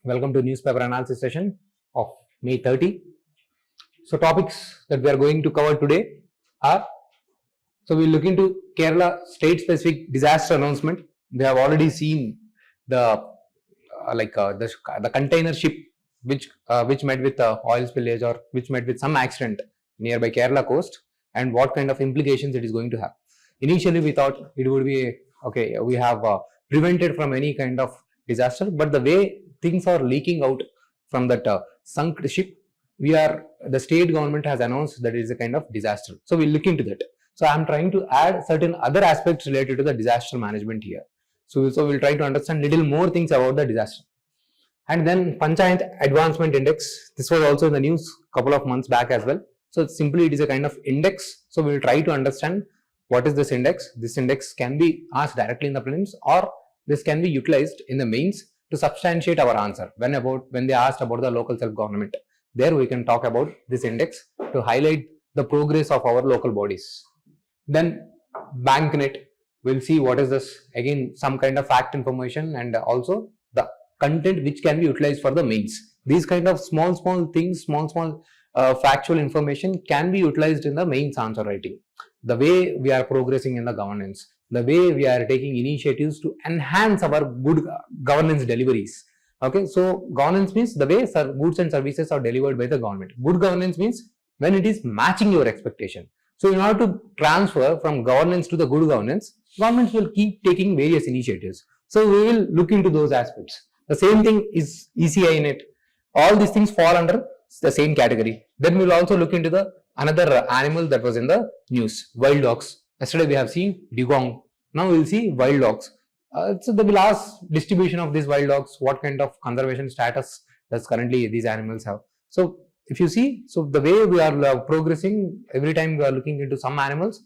Welcome to newspaper analysis session of May 30. So topics that we are going to cover today are, so we'll look into Kerala state specific disaster announcement. We have already seen the container ship which met with oil spillage or which met with some accident nearby Kerala coast, and what kind of implications it is going to have. Initially we thought it would be okay, we have prevented from any kind of disaster, but the way things are leaking out from that sunk ship, the state government has announced that it is a kind of disaster. So we'll look into that. So I'm trying to add certain other aspects related to the disaster management here. So we'll try to understand little more things about the disaster. And then Panchayat Advancement Index. This was also in the news a couple of months back as well. So simply it is a kind of index. So we'll try to understand what is this index. This index can be asked directly in the prelims, or this can be utilized in the mains to substantiate our answer when they asked about the local self-government. There we can talk about this index to highlight the progress of our local bodies. Then BankNet, we'll see what is this, again some kind of fact information and also the content which can be utilized for the mains. These kind of small things, factual information can be utilized in the mains answer writing. The way we are progressing in the governance, the way we are taking initiatives to enhance our good governance deliveries. Okay, so governance means the way goods and services are delivered by the government. Good governance means when it is matching your expectation. So in order to transfer from governance to the good governance, governments will keep taking various initiatives. So we will look into those aspects. The same thing is ECI net. All these things fall under the same category. Then we will also look into another animal that was in the news, wild dogs. Yesterday we have seen dugong. Now we will see wild dogs. So the last distribution of these wild dogs, what kind of conservation status does currently these animals have. So if you see, so the way we are progressing, every time we are looking into some animals,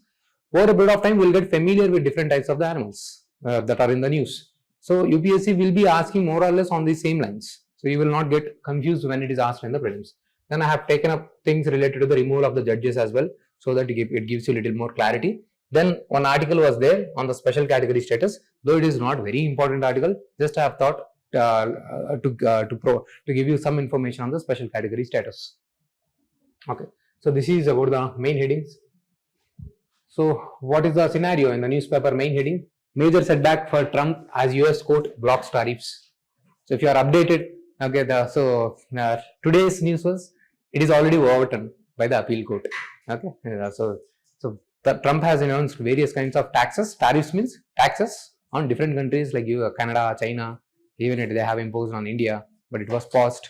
over a period of time we will get familiar with different types of the animals that are in the news. So UPSC will be asking more or less on these same lines. So you will not get confused when it is asked in the prelims. Then I have taken up things related to the removal of the judges as well, so that it gives you a little more clarity. Then one article was there on the special category status, though it is not very important article. Just I have thought to give you some information on the special category status. Okay, so this is about the main headings. So what is the scenario in the newspaper main heading? Major setback for Trump as US court blocks tariffs. So if you are updated, okay, today's news was it is already overturned by the appeal court. Okay, so Trump has announced various kinds of taxes. Tariffs means taxes on different countries like Canada, China, even they have imposed on India, but it was paused.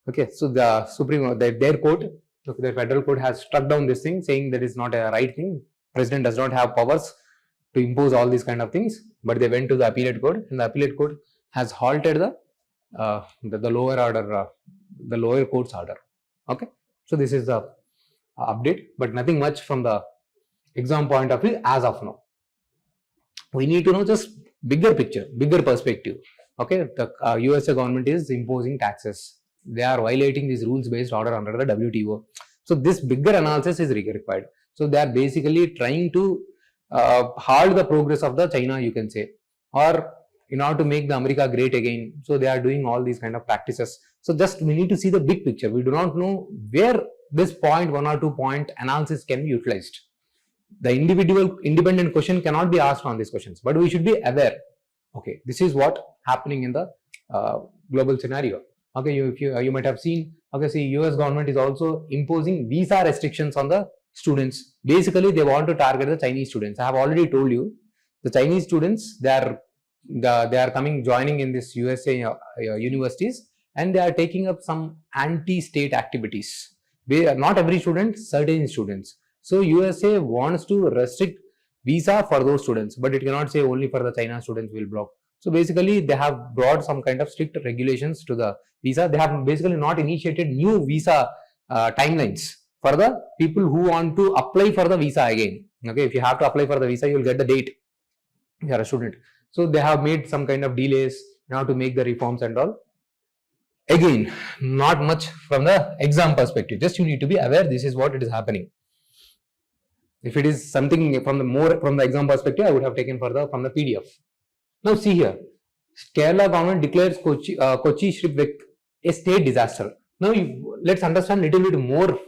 Okay, so the their court, their federal court has struck down this thing, saying that is not a right thing. President does not have powers to impose all these kind of things, but they went to the appellate court, and the appellate court has halted the lower order, the lower court's order. Okay, so this is the update, but nothing much from the exam point of view as of now. We need to know just bigger picture, bigger perspective. Okay, the USA government is imposing taxes. They are violating these rules-based order under the WTO. So this bigger analysis is required. So they are basically trying to halt the progress of the China, you can say, or in order to make the America great again. So they are doing all these kind of practices. So just we need to see the big picture. We do not know where this point, 1 or 2 point analysis can be utilized. The individual independent question cannot be asked on these questions, but we should be aware. Okay, this is what happening in the global scenario. Okay, you might have seen. Okay, see, US government is also imposing visa restrictions on the students. Basically, they want to target the Chinese students. I have already told you, the Chinese students, they are joining in this USA universities, and they are taking up some anti-state activities. Not every student, certain students. So USA wants to restrict visa for those students, but it cannot say only for the China students will block. So basically they have brought some kind of strict regulations to the visa. They have basically not initiated new visa timelines for the people who want to apply for the visa again. Okay, if you have to apply for the visa, you will get the date if you are a student. So they have made some kind of delays now to make the reforms and all. Again, not much from the exam perspective. Just you need to be aware this is what it is happening. If it is something from the exam perspective, I would have taken from the PDF. Now see here, Kerala government declares Kochi ship wreck a state disaster. Now let's understand little bit more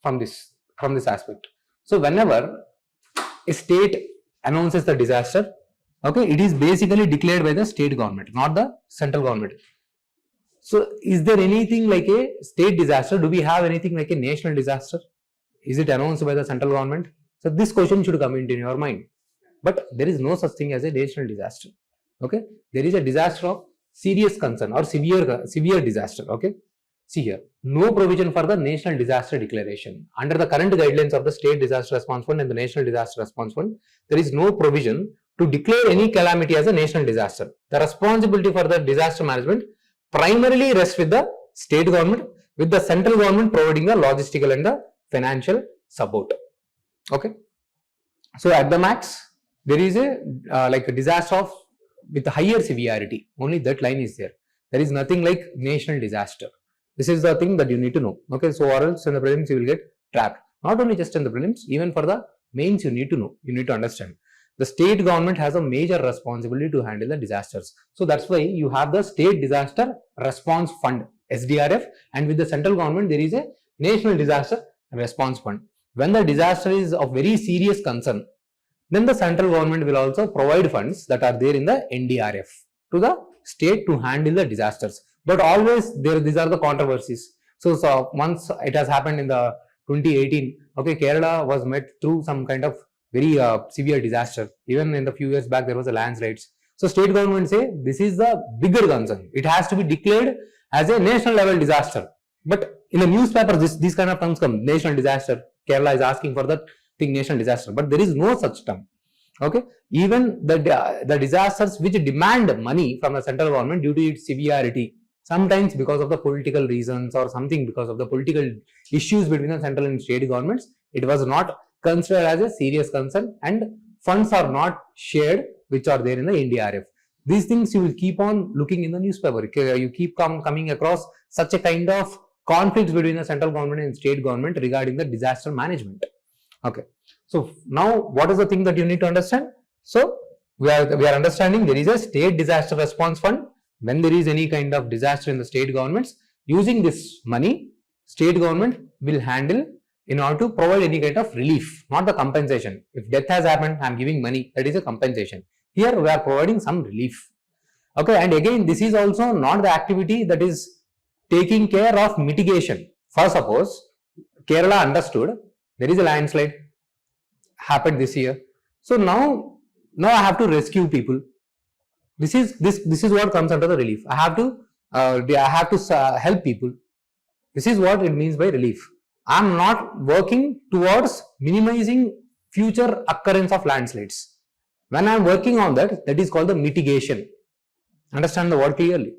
from this aspect. So whenever a state announces the disaster, okay, it is basically declared by the state government, not the central government. So is there anything like a state disaster? Do we have anything like a national disaster? Is it announced by the central government? So this question should come into your mind. But there is no such thing as a national disaster. Okay, there is a disaster of serious concern or severe disaster. Okay, see here, no provision for the national disaster declaration under the current guidelines of the State Disaster Response Fund and the National Disaster Response Fund. There is no provision to declare any calamity as a national disaster. The responsibility for the disaster management primarily rests with the state government, with the central government providing the logistical and the financial support. Okay, so at the max, there is a like a disaster of with higher severity. Only that line is there. There is nothing like national disaster. This is the thing that you need to know. Okay, so or else in the prelims you will get trapped. Not only just in the prelims, even for the mains you need to know. You need to understand. The state government has a major responsibility to handle the disasters. So that's why you have the State Disaster Response Fund, SDRF, and with the central government there is a National Disaster Response Fund. When the disaster is of very serious concern, then the central government will also provide funds that are there in the NDRF to the state to handle the disasters. But always these are the controversies. So once it has happened in the 2018, okay, Kerala was met through some kind of very severe disaster. Even in the few years back, there was a landslides. So state government say this is the bigger concern. It has to be declared as a national level disaster. But in the newspaper, these kind of terms come. National disaster. Kerala is asking for that thing, national disaster. But there is no such term. Okay. Even the disasters which demand money from the central government due to its severity, sometimes because of the political reasons or something because of the political issues between the central and state governments, it was not considered as a serious concern and funds are not shared which are there in the NDRF. These things you will keep on looking in the newspaper. You keep coming across such a kind of conflicts between the central government and state government regarding the disaster management. Okay. So now what is the thing that you need to understand? So we are understanding there is a State Disaster Response Fund. When there is any kind of disaster in the state governments, using this money, state government will handle in order to provide any kind of relief, not the compensation. If death has happened, I am giving money, that is a compensation. Here we are providing some relief. Okay, and again this is also not the activity that is taking care of mitigation. For suppose Kerala understood there is a landslide happened this year. So now I have to rescue people. This is what comes under the relief. I have to help people. This is what it means by relief. I am not working towards minimizing future occurrence of landslides. When I am working on that is called the mitigation. Understand the word clearly.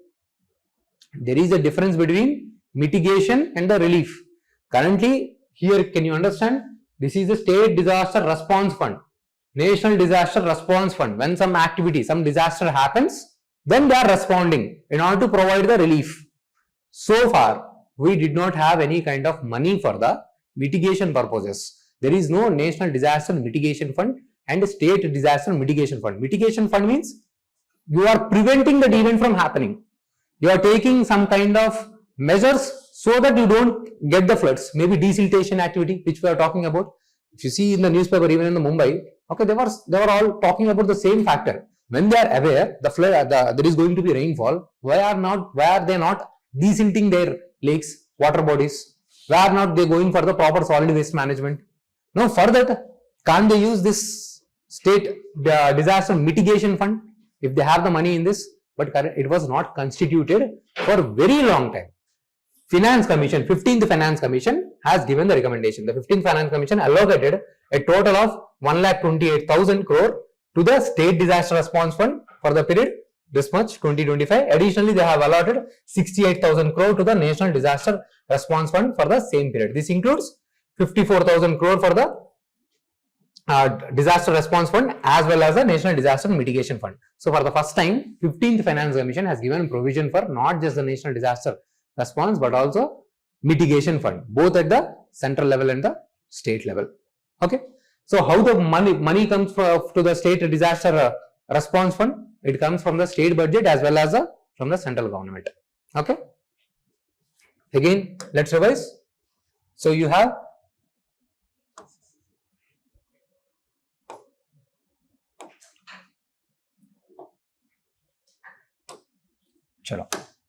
There is a difference between mitigation and the relief. Currently, here can you understand? This is the State Disaster Response Fund. National Disaster Response Fund. When some activity, some disaster happens, then they are responding in order to provide the relief. So far, we did not have any kind of money for the mitigation purposes. There is no National Disaster Mitigation Fund and State Disaster Mitigation Fund. Mitigation Fund means you are preventing that event from happening. You are taking some kind of measures so that you don't get the floods. Maybe desiltation activity, which we are talking about. If you see in the newspaper, even in the Mumbai, okay, they were all talking about the same factor. When they are aware the flood, there is going to be rainfall, why are they not desilting their lakes, water bodies? Why are not they going for the proper solid waste management? No, for that, can't they use this State Disaster Mitigation Fund if they have the money in this? But it was not constituted for a very long time. Finance Commission, 15th Finance Commission has given the recommendation. The 15th Finance Commission allocated a total of 1,28,000 crore to the State Disaster Response Fund for the period this much 2025. Additionally, they have allotted 68,000 crore to the National Disaster Response Fund for the same period. This includes 54,000 crore for the Disaster Response Fund as well as the National Disaster Mitigation Fund. So for the first time, 15th Finance Commission has given provision for not just the National Disaster Response but also Mitigation Fund, both at the central level and the state level. Okay. So how the money comes to the State Disaster Response Fund? It comes from the state budget as well as from the central government. Okay. Again, let's revise. So you have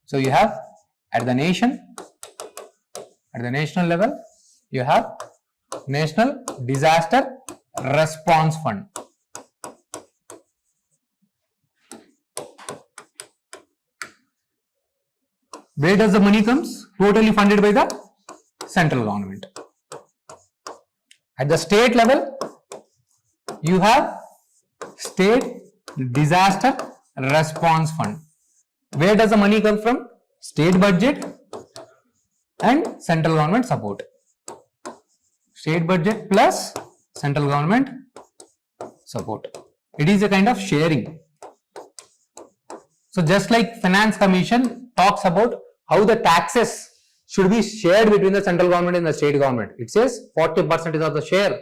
So you have at the national level, you have National Disaster Response Fund. Where does the money comes? Totally funded by the central government. At the state level, you have State Disaster Response Fund. Where does the money come from? State budget and central government support. State budget plus central government support. It is a kind of sharing. So just like Finance Commission talks about how the taxes should be shared between the central government and the state government. It says 40% of the share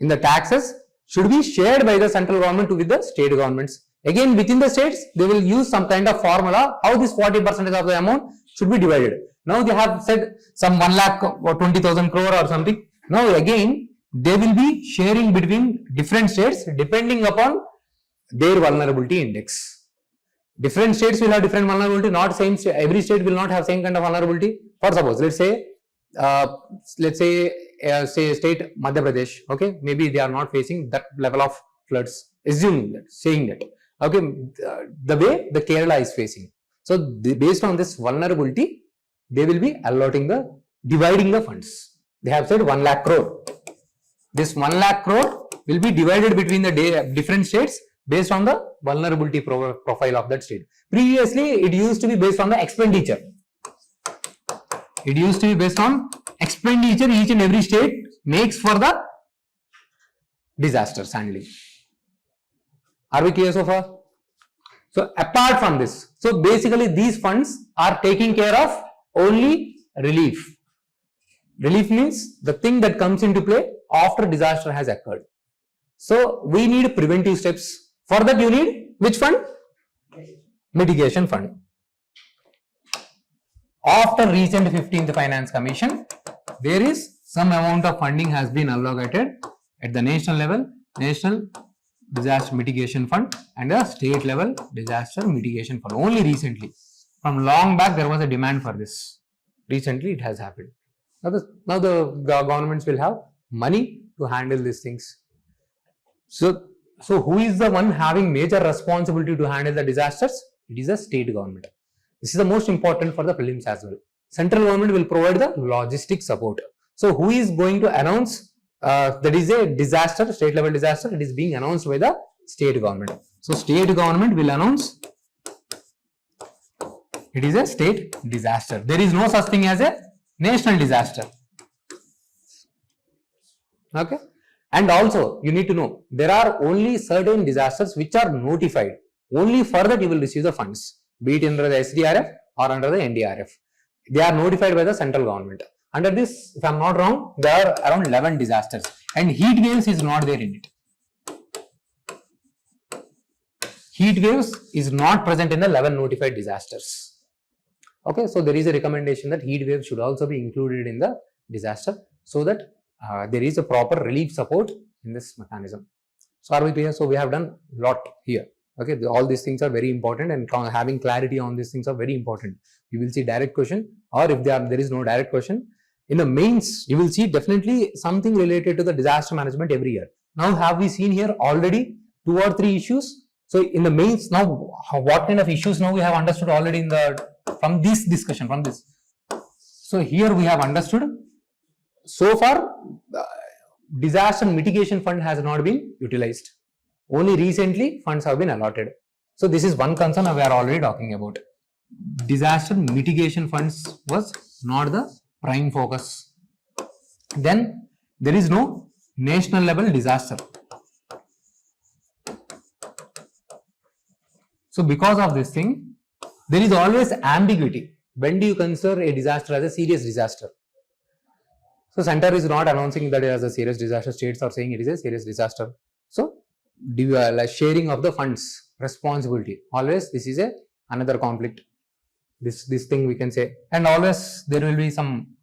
in the taxes should be shared by the central government with the state governments. Again, within the states, they will use some kind of formula how this 40% of the amount should be divided. Now they have said some 1 lakh or 20,000 crore or something. Now again, they will be sharing between different states depending upon their vulnerability index. Different states will have different vulnerability, not same state, every state will not have same kind of vulnerability. For suppose, let's say state Madhya Pradesh, okay, maybe they are not facing that level of floods, assuming that, saying that, okay, the way the Kerala is facing. So based on this vulnerability, they will be dividing the funds. They have said 1 lakh crore. This 1 lakh crore will be divided between the different states based on the vulnerability profile of that state. Previously, it used to be based on the expenditure. It used to be based on expenditure each and every state makes for the disasters handling. Are we clear so far? So apart from this, so basically these funds are taking care of only relief. Relief means the thing that comes into play after disaster has occurred. So we need preventive steps. For that you need which fund? Mitigation fund. After recent 15th Finance Commission, there is some amount of funding has been allocated at the national level, National Disaster Mitigation Fund, and the state level Disaster Mitigation Fund. Only recently. From long back there was a demand for this. Recently it has happened. Now the governments will have money to handle these things. So who is the one having major responsibility to handle the disasters? It is the state government. This is the most important for the prelims as well. Central government will provide the logistic support. So who is going to announce that is a disaster, state level disaster? It is being announced by the state government. So state government will announce it is a state disaster. There is no such thing as a national disaster. Okay. And also, you need to know, there are only certain disasters which are notified. Only for that you will receive the funds, be it under the SDRF or under the NDRF. They are notified by the central government. Under this, if I am not wrong, there are around 11 disasters and heat waves is not there in it. Heat waves is not present in the 11 notified disasters. Okay, so there is a recommendation that heat waves should also be included in the disaster so that there is a proper relief support in this mechanism. So are we clear? So we have done a lot here. Okay, all these things are very important and having clarity on these things are very important. You will see direct question, or if there is no direct question, in the mains you will see definitely something related to the disaster management every year. Now have we seen here already 2 or 3 issues? So in the mains now, what kind of issues now we have understood already from this discussion, from this. So here we have understood. So far, disaster mitigation fund has not been utilized. Only recently funds have been allotted. So this is one concern we are already talking about. Disaster mitigation funds was not the prime focus. Then there is no national level disaster. So because of this thing, there is always ambiguity. When do you consider a disaster as a serious disaster? So center is not announcing that it is a serious disaster. States are saying it is a serious disaster. So sharing of the funds responsibility. Always this is another conflict. This thing we can say, and always there will be some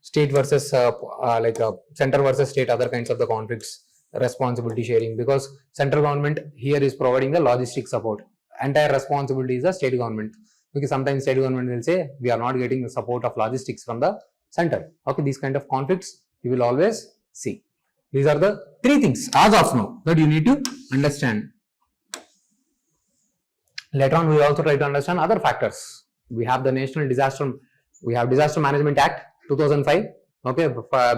state versus center versus state, other kinds of the conflicts, responsibility sharing, because central government here is providing the logistic support. Entire responsibility is the state government, because sometimes state government will say we are not getting the support of logistics from the center. Okay, these kind of conflicts you will always see. These are the three things as of now that you need to understand. Later on, we will also try to understand other factors. We have the Disaster Management Act 2005. Okay,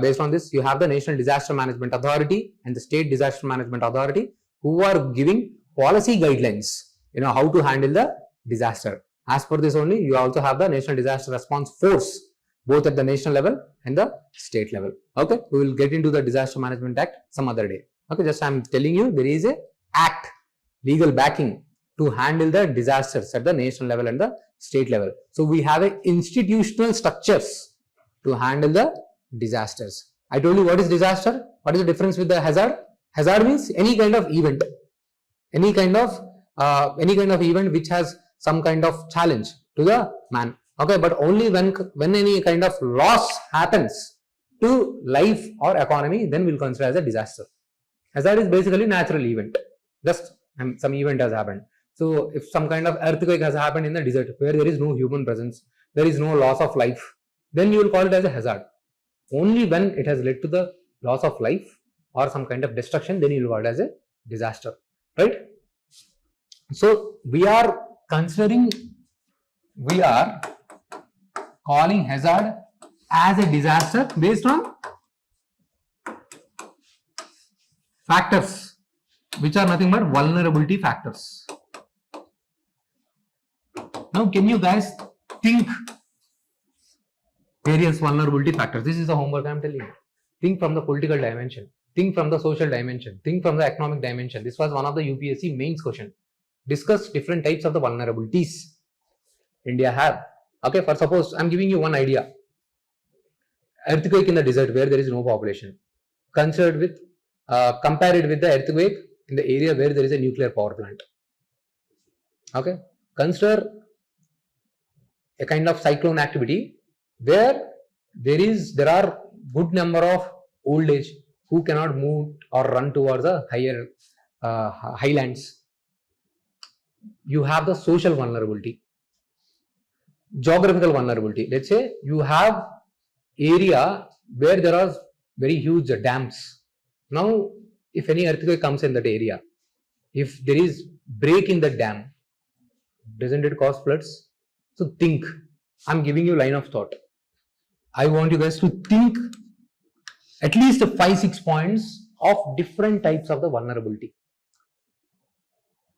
based on this, you have the National Disaster Management Authority and the State Disaster Management Authority, who are giving policy guidelines, how to handle the disaster. As per this only, you also have the National Disaster Response Force, both at the national level and the state level. Okay, we will get into the Disaster Management Act some other day. Okay, just I am telling you, there is a act, legal backing to handle the disasters at the national level and the state level. So we have institutional structures to handle the disasters. I told you what is disaster. What is the difference with the hazard? Hazard means any kind of event, any kind of event which has some kind of challenge to the man. Okay, but only when any kind of loss happens to life or economy, then we'll consider as a disaster. Hazard is basically natural event. Just some event has happened. So if some kind of earthquake has happened in the desert where there is no human presence, there is no loss of life, then you will call it as a hazard. Only when it has led to the loss of life or some kind of destruction, then you will call it as a disaster, right? So we are calling hazard as a disaster based on factors which are nothing but vulnerability factors. Now, can you guys think various vulnerability factors? This is the homework I am telling you. Think from the political dimension, think from the social dimension, think from the economic dimension. This was one of the UPSC mains question. Discuss different types of the vulnerabilities India have. Okay, for suppose I am giving you one idea. Earthquake in the desert where there is no population. Compare it with the earthquake in the area where there is a nuclear power plant. Okay, consider a kind of cyclone activity where there are good number of old age who cannot move or run towards the higher highlands. You have the social vulnerability, geographical vulnerability. Let's say you have area where there are very huge dams. Now, if any earthquake comes in that area, if there is break in the dam, doesn't it cause floods? So think. I'm giving you line of thought. I want you guys to think at least 5-6 points of different types of the vulnerability.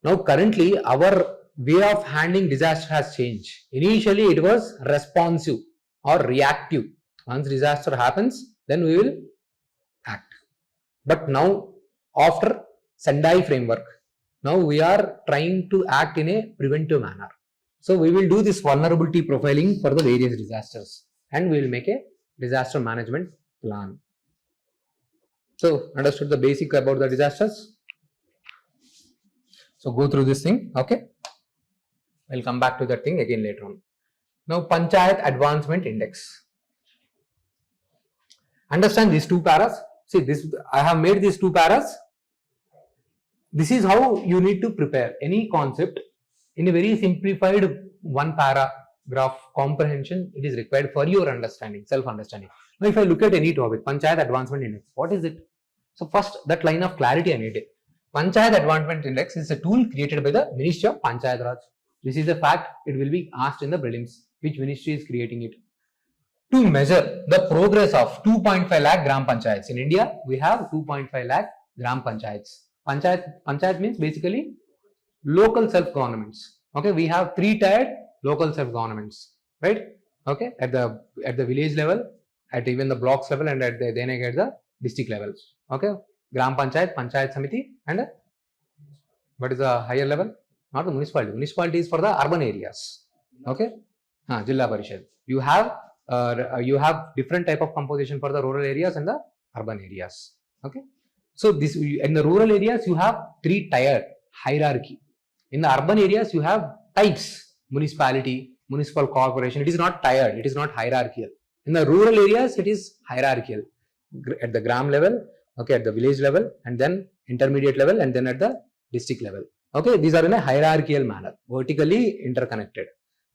Now currently our way of handling disaster has changed. Initially it was responsive or reactive. Once disaster happens, then we will act. But now after Sendai framework, now we are trying to act in a preventive manner. So we will do this vulnerability profiling for the various disasters and we will make a disaster management plan. So understood the basic about the disasters? So go through this thing, okay? We'll come back to that thing again later on. Now Panchayat Advancement Index. Understand these two paras. See this, I have made these two paras. This is how you need to prepare any concept in a very simplified one paragraph comprehension. It is required for your understanding, self-understanding. Now if I look at any topic, Panchayat Advancement Index, what is it? So first that line of clarity I need it. Panchayat Advancement Index is a tool created by the Ministry of Panchayat Raj. This is a fact, it will be asked in the prelims, which ministry is creating it. To measure the progress of 2.5 lakh Gram Panchayats. In India, we have 2.5 lakh Gram Panchayats. Panchayat means basically local self-governments. Okay, we have 3-tiered local self-governments, right? Okay, at the village level, at even the blocks level, and at the district levels. Okay, Gram Panchayat, Panchayat Samiti, and what is the higher level? Not the municipality. Municipality is for the urban areas. Okay, Jilla Parishad. You have different type of composition for the rural areas and the urban areas. Okay, so this in the rural areas you have 3-tiered hierarchy. In the urban areas, you have types: municipality, municipal corporation. It is not tiered, it is not hierarchical. In the rural areas, it is hierarchical at the gram level, okay, at the village level, and then intermediate level, and then at the district level. Okay, these are in a hierarchical manner, vertically interconnected.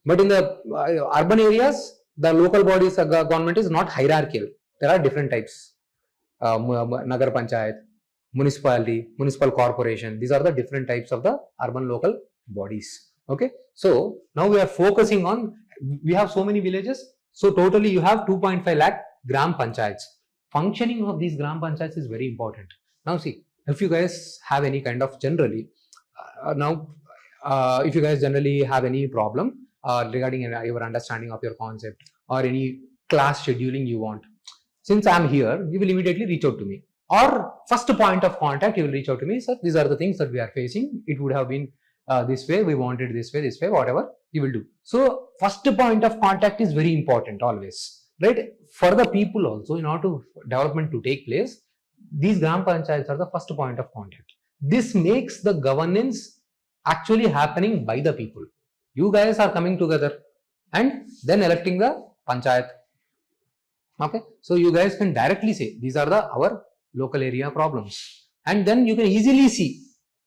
But in the urban areas, the local bodies government is not hierarchical. There are different types: Nagar Panchayat, municipality, municipal corporation. These are the different types of the urban local bodies. Okay, so now we are focusing on, we have so many villages. So totally you have 2.5 lakh gram panchayats. Functioning of these gram panchayats is very important. Now see, if you guys have any kind of generally, if you guys generally have any problem regarding your understanding of your concept or any class scheduling you want, since I am here, you will immediately reach out to me. Or first point of contact, you will reach out to me, sir, these are the things that we are facing. It would have been this way, we wanted this way, whatever you will do. So first point of contact is very important always, right? For the people also, in order to development to take place, these gram panchayats are the first point of contact. This makes the governance actually happening by the people. You guys are coming together and then electing the panchayat. Okay, so you guys can directly say these are our local area problems, and then you can easily see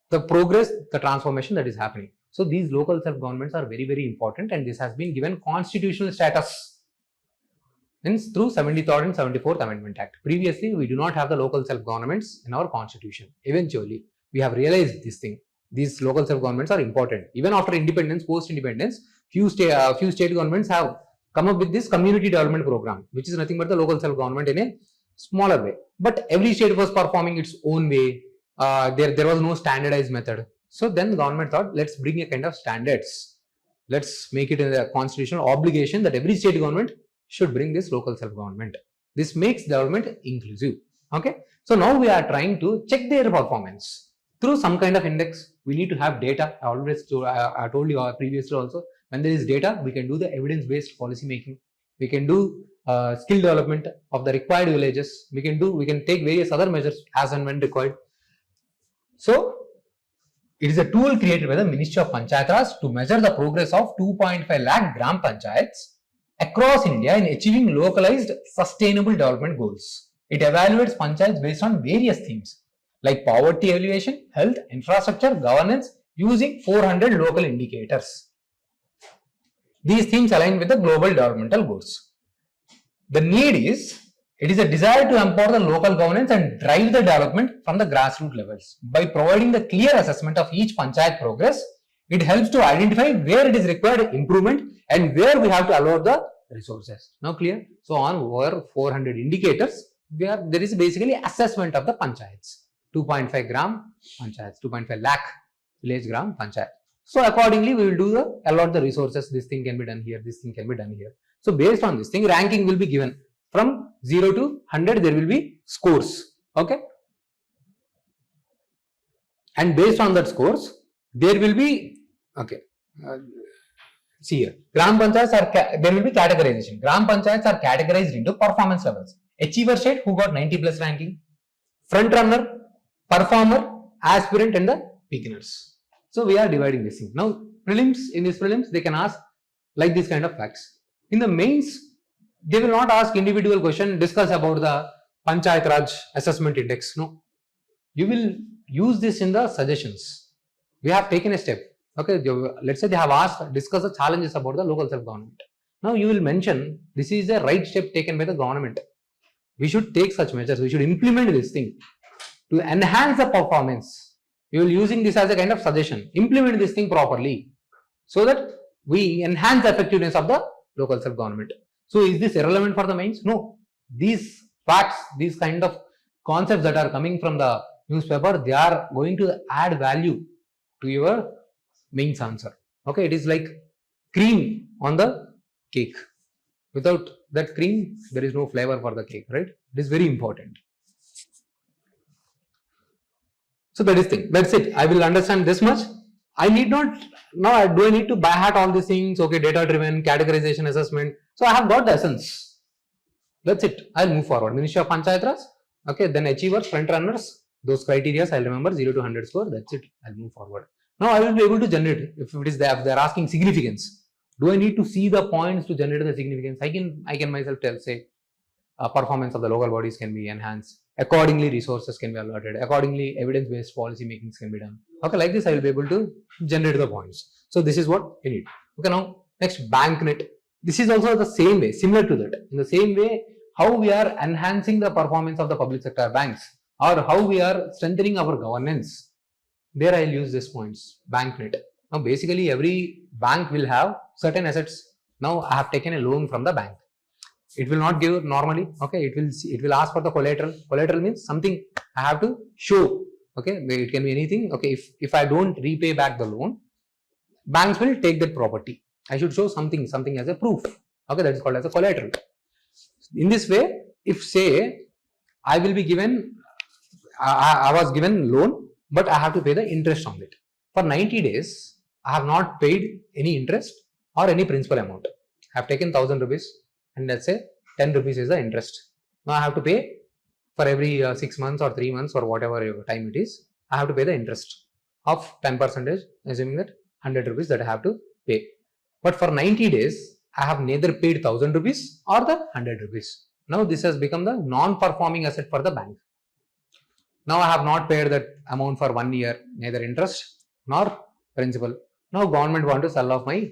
the progress, the transformation that is happening. So these local self-governments are very, very important, and this has been given constitutional status through 73rd and 74th Amendment Act. Previously, we do not have the local self-governments in our constitution. Eventually, we have realized this thing. These local self-governments are important. Even after independence, post-independence, few state governments have come up with this community development program, which is nothing but the local self-government in a smaller way. But every state was performing its own way. There was no standardized method. So then the government thought, let's bring a kind of standards. Let's make it a constitutional obligation that every state government should bring this local self-government. This makes government inclusive. Okay. So now we are trying to check their performance through some kind of index. We need to have data. I told you previously also, when there is data, we can do the evidence-based policy making. We can do skill development of the required villages. We can take various other measures as and when required. So it is a tool created by the Ministry of Panchayat Raj to measure the progress of 2.5 lakh gram panchayats across India in achieving localized sustainable development goals. It evaluates panchayats based on various themes like poverty alleviation, health, infrastructure, governance, using 400 local indicators. These themes align with the global developmental goals. The need is, it is a desire to empower the local governance and drive the development from the grassroots levels. By providing the clear assessment of each panchayat progress, it helps to identify where it is required improvement and where we have to allot the resources. Now clear? So on over 400 indicators, there is basically assessment of the panchayats. 2.5 gram panchayats, 2.5 lakh village gram panchayat. So accordingly, we will do allot the resources. This thing can be done here. This thing can be done here. So based on this thing, ranking will be given from 0 to 100. There will be scores. Okay. And based on that scores, there will be see here. Gram panchayats there will be categorization. Gram panchayats are categorized into performance levels. Achiever state who got 90 plus ranking, front runner, performer, aspirant, and the beginners. So we are dividing this thing. Now prelims, in these prelims, they can ask like this kind of facts. In the mains, they will not ask individual question, discuss about the Panchayat Raj assessment index. No. You will use this in the suggestions. We have taken a step. Okay, let's say they have asked, discuss the challenges about the local self-government. Now you will mention, this is the right step taken by the government. We should take such measures. We should implement this thing to enhance the performance. You will using this as a kind of suggestion. Implement this thing properly so that we enhance the effectiveness of the local self-government. So is this irrelevant for the mains? No. These facts, these kind of concepts that are coming from the newspaper, they are going to add value to your mains answer. Okay, it is like cream on the cake. Without that cream, there is no flavor for the cake, right? It is very important. So that is thing. That's it. I will understand this much. I need not, now do I need to by heart all these things? Okay, data driven, categorization, assessment. So I have got the essence. That's it. I'll move forward. Ministry of Panchayat Raj. Okay, then achievers, front runners, those criteria I'll remember 0 to 100 score. That's it. I'll move forward. Now I will be able to generate, if it is there, if they are asking significance. Do I need to see the points to generate the significance? I can myself tell, say, performance of the local bodies can be enhanced. Accordingly, resources can be allotted. Accordingly, evidence-based policy makings can be done. Okay, like this, I will be able to generate the points. So this is what we need. Okay, now next, banknet. This is also the same way, similar to that. In the same way, how we are enhancing the performance of the public sector banks, or how we are strengthening our governance. There I will use these points. Banknet. Now basically every bank will have certain assets. Now I have taken a loan from the bank. It will not give normally. Okay, it will ask for the collateral. Collateral means something I have to show. Okay, it can be anything. Okay, if I don't repay back the loan, banks will take that property. I should show something as a proof. Okay, that is called as a collateral. In this way, if say I will be given, I was given loan, but I have to pay the interest on it. For 90 days, I have not paid any interest or any principal amount. I have taken 1000 rupees and let's say 10 rupees is the interest. Now I have to pay for every 6 months or 3 months or whatever time it is. I have to pay the interest of 10%, assuming that 100 rupees that I have to pay. But for 90 days, I have neither paid 1000 rupees or the 100 rupees. Now this has become the non-performing asset for the bank. Now I have not paid that amount for 1 year, neither interest nor principal. Now government want to sell off my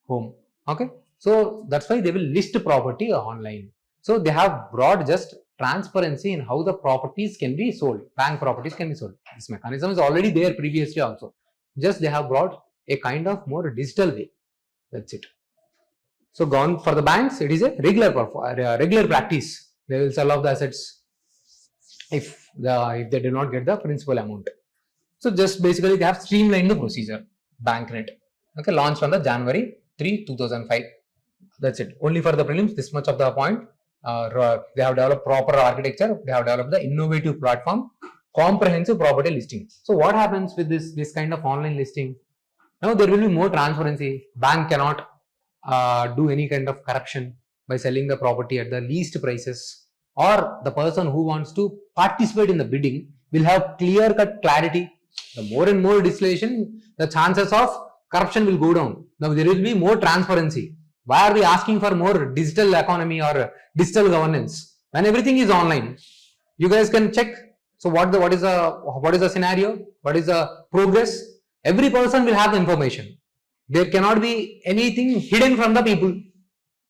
home. Okay, so that's why they will list property online. So they have brought just transparency in how the properties can be sold. Bank properties can be sold. This mechanism is already there previously also. Just they have brought a kind of more digital way. That's it. So gone for the banks, it is a regular practice. They will sell off the assets if they do not get the principal amount. So just basically they have streamlined the procedure. Banknet. Okay, launched on the January 3, 2005. That's it. Only for the prelims, this much of the point. They have developed proper architecture. They have developed the innovative platform, comprehensive property listing. So what happens with this kind of online listing? Now there will be more transparency. Bank cannot do any kind of corruption by selling the property at the least prices, or the person who wants to participate in the bidding will have clear-cut clarity. The more and more distillation, the chances of corruption will go down. Now there will be more transparency. Why are we asking for more digital economy or digital governance when everything is online? You guys can check. So what is the scenario? What is the progress? Every person will have the information. There cannot be anything hidden from the people.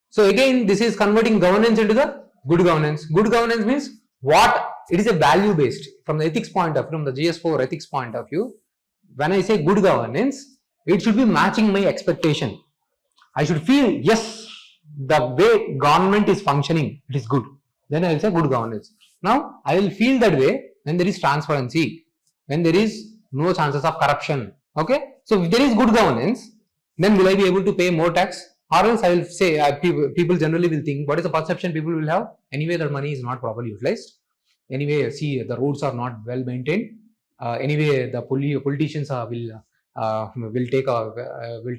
So again, this is converting governance into the good governance. Good governance means what? It is a value based. From the ethics point of view, from the GS4 ethics point of view, when I say good governance, it should be matching my expectation. I should feel, yes, the way government is functioning, it is good. Then I will say good governance. Now, I will feel that way when there is transparency, when there is no chances of corruption. Okay. So if there is good governance, then will I be able to pay more tax? Or else I will say, people generally will think, what is the perception people will have? Anyway, their money is not properly utilized. Anyway, see, the roads are not well maintained. Anyway, the politicians will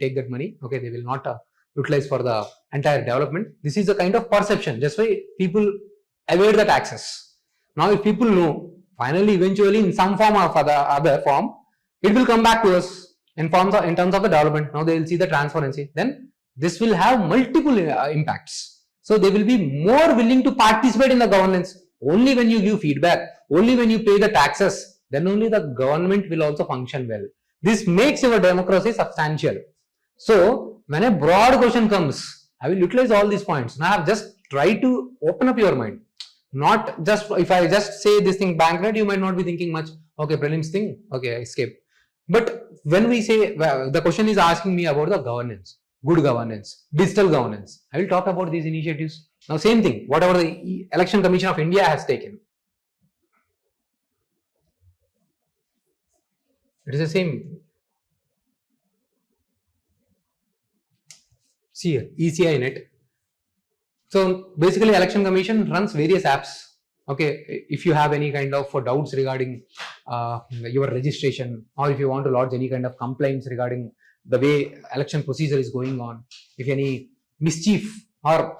take that money. Okay, they will not utilize for the entire development. This is the kind of perception. Just why people evade the taxes. Now, if people know, finally, eventually, in some form or other form, it will come back to us in terms of the development. Now they will see the transparency. Then this will have multiple impacts. So they will be more willing to participate in the governance. Only when you give feedback, only when you pay the taxes, then only the government will also function well. This makes your democracy substantial. So when a broad question comes, I will utilize all these points. Now I have just tried to open up your mind. Not just, if I just say this thing banknet, you might not be thinking much. Okay, prelims thing, okay, escape. But when we say, the question is asking me about the governance, good governance, digital governance, I will talk about these initiatives. Now same thing, whatever the Election Commission of India has taken. It is the same. See here, ECI net. So basically Election Commission runs various apps. Okay, if you have any kind of doubts regarding your registration, or if you want to lodge any kind of complaints regarding the way election procedure is going on, if any mischief or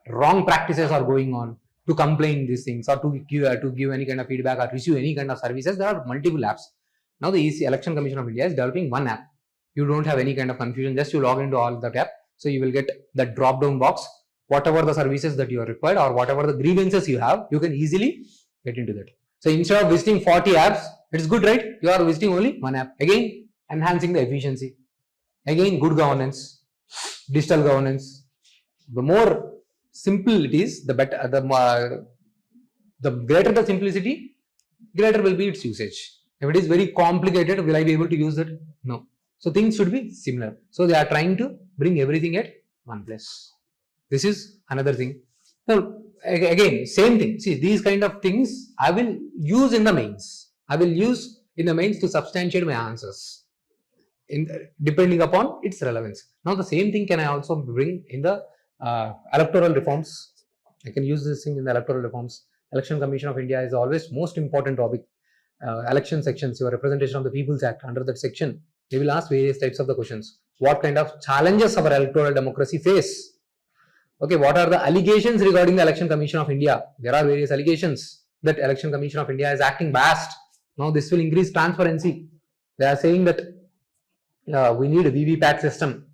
wrong practices are going on, to complain these things or to give any kind of feedback or receive any kind of services, there are multiple apps. Now the EC Election Commission of India is developing one app. You don't have any kind of confusion, just you log into all that app. So you will get that drop down box, whatever the services that you are required or whatever the grievances you have, you can easily get into that. So instead of visiting 40 apps, it's good, right? You are visiting only one app. Again, enhancing the efficiency. Again, good governance, digital governance. The more simple it is, the better. The greater the simplicity, greater will be its usage. If it is very complicated, will I be able to use it? No. So things should be similar. So they are trying to bring everything at one place. This is another thing. Now, again, same thing. See, these kind of things I will use in the mains. I will use in the mains to substantiate my answers, depending upon its relevance. Now, the same thing can I also bring in the electoral reforms. I can use this thing in the electoral reforms. Election Commission of India is always most important topic. Election sections, your representation of the People's Act, under that section, they will ask various types of the questions. What kind of challenges our electoral democracy face? Okay, what are the allegations regarding the Election Commission of India? There are various allegations that Election Commission of India is acting biased. Now this will increase transparency. They are saying that we need a VVPAT system.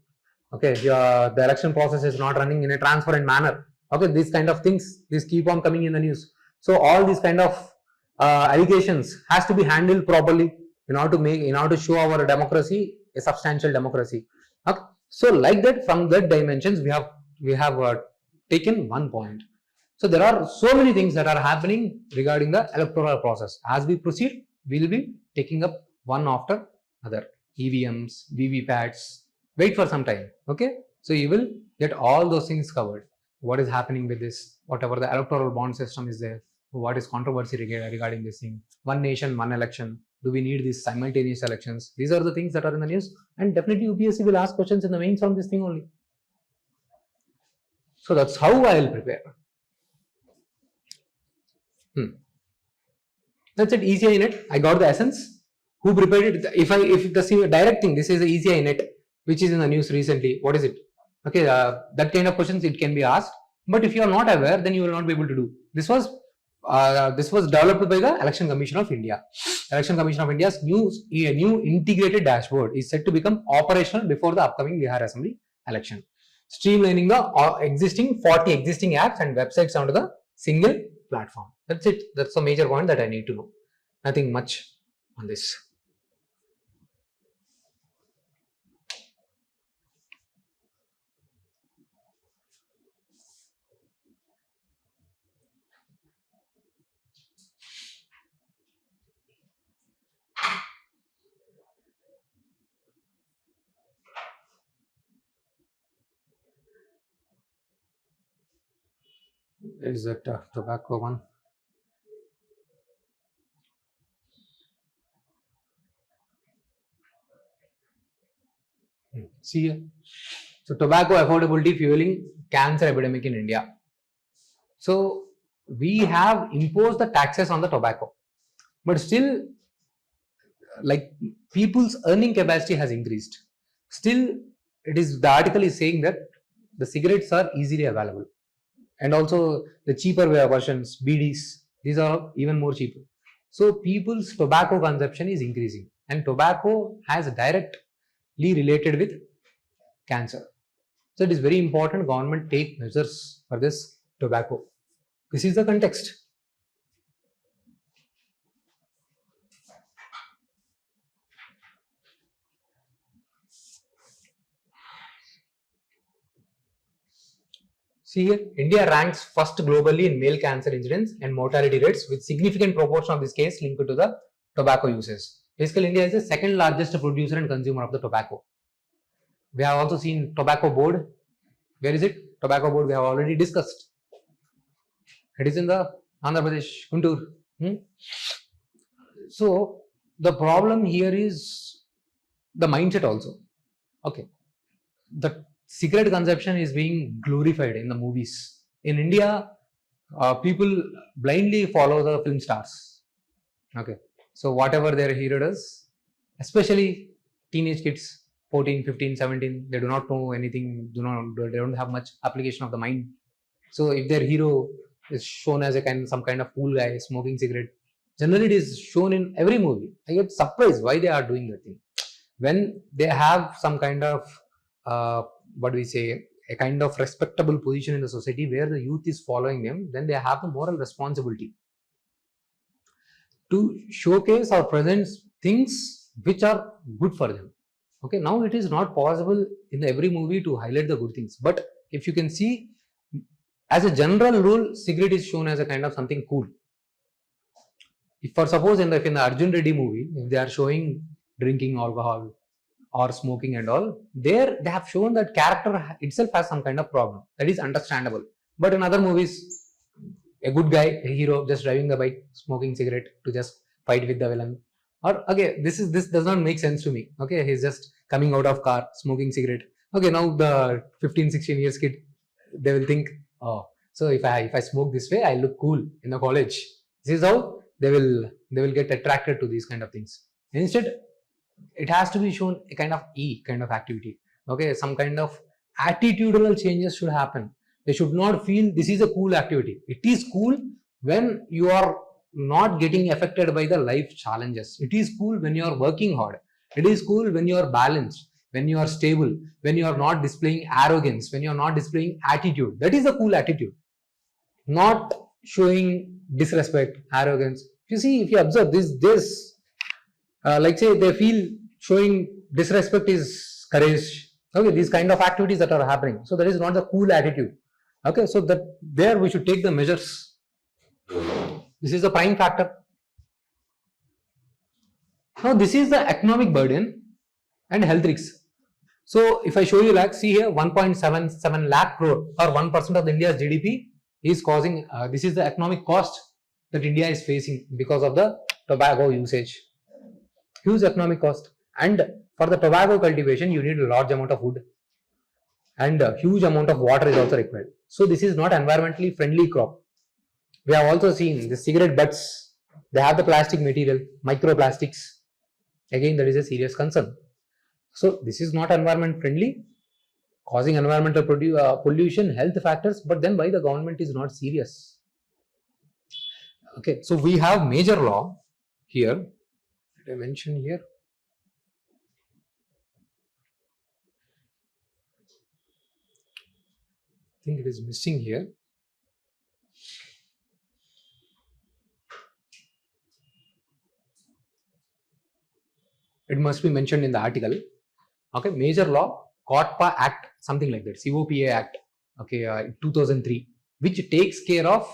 Okay, the election process is not running in a transparent manner. Okay, these kind of things, these keep on coming in the news. So all these kind of allegations has to be handled properly in order to show our democracy a substantial democracy. Okay. So like that, from that dimensions, we have taken one point. So there are so many things that are happening regarding the electoral process. As we proceed, we will be taking up one after other. EVMs, VVPATs. Wait for some time. Okay. So you will get all those things covered. What is happening with this? Whatever the electoral bond system is there. What is controversy regarding this thing? One nation, one election. Do we need these simultaneous elections? These are the things that are in the news, and definitely UPSC will ask questions in the mains on this thing only. So that's how I will prepare. That's it. ECI net. I got the essence. Who prepared it? If the direct thing, this is the ECI net, which is in the news recently. What is it? Okay, that kind of questions it can be asked. But if you are not aware, then you will not be able to do. This was developed by the Election Commission of India. Election Commission of India's new integrated dashboard is set to become operational before the upcoming Bihar Assembly election, streamlining the 40 existing apps and websites onto the single platform. That's it. That's the major point that I need to know. Nothing much on this. Is that tobacco one? See here. So tobacco affordability fueling cancer epidemic in India. So we have imposed the taxes on the tobacco, but still, like, people's earning capacity has increased. Still, the article is saying that the cigarettes are easily available. And also the cheaper versions, BDs, these are even more cheaper. So people's tobacco consumption is increasing, and tobacco has directly related with cancer. So it is very important government take measures for this tobacco. This is the context. See here, India ranks first globally in male cancer incidence and mortality rates, with significant proportion of this case linked to the tobacco uses. Basically, India is the second largest producer and consumer of the tobacco. We have also seen tobacco board. Where is it? Tobacco board we have already discussed. It is in the Andhra Pradesh, Guntur. So the problem here is the mindset also. Okay. The cigarette consumption is being glorified in the movies. In India, people blindly follow the film stars. Okay. So whatever their hero does, especially teenage kids, 14, 15, 17, they do not know anything, they don't have much application of the mind. So if their hero is shown as some kind of cool guy smoking cigarette, Generally, it is shown in every movie. I get surprised why they are doing that thing. When they have some kind of, what do we say, a kind of respectable position in the society where the youth is following them, then they have the moral responsibility to showcase or present things which are good for them. Okay, now it is not possible in every movie to highlight the good things, but if you can see, as a general rule, cigarette is shown as a kind of something cool. If for suppose in the Arjun Reddy movie, if they are showing drinking alcohol or smoking and all, there they have shown that character itself has some kind of problem. That is understandable. But in other movies, a good guy, a hero, just driving the bike, smoking cigarette to just fight with the villain. Or okay, this does not make sense to me. Okay, he's just coming out of car, smoking cigarette. Okay, now the 15, 16 years kid, they will think, oh, so if I smoke this way, I look cool in the college. This is how they will get attracted to these kind of things. Instead, it has to be shown a kind of kind of activity. Okay, some kind of attitudinal changes should happen. They should not feel this is a cool activity. It is cool when you are not getting affected by the life challenges. It is cool when you are working hard. It is cool when you are balanced, when you are stable, when you are not displaying arrogance, when you are not displaying attitude. That is a cool attitude. Not showing disrespect, arrogance. You see, if you observe this, like say they feel showing disrespect is courage. Okay, these kind of activities that are happening. So that is not the cool attitude. Okay, so that there we should take the measures. This is the prime factor. Now this is the economic burden and health risks. So if I show you like, see here 1.77 lakh crore or 1% of India's GDP is causing, this is the economic cost that India is facing because of the tobacco usage. Huge economic cost. And for the tobacco cultivation, you need a large amount of wood and a huge amount of water is also required. So this is not environmentally friendly crop. We have also seen the cigarette butts, they have the plastic material, microplastics. Again, that is a serious concern. So this is not environment friendly, causing environmental pollution, health factors, but then why the government is not serious? Okay, so we have major law here. Did I mention here? I think it is missing here. It must be mentioned in the article. Okay, major law, COTPA Act, something like that, COPA Act, okay, 2003, which takes care of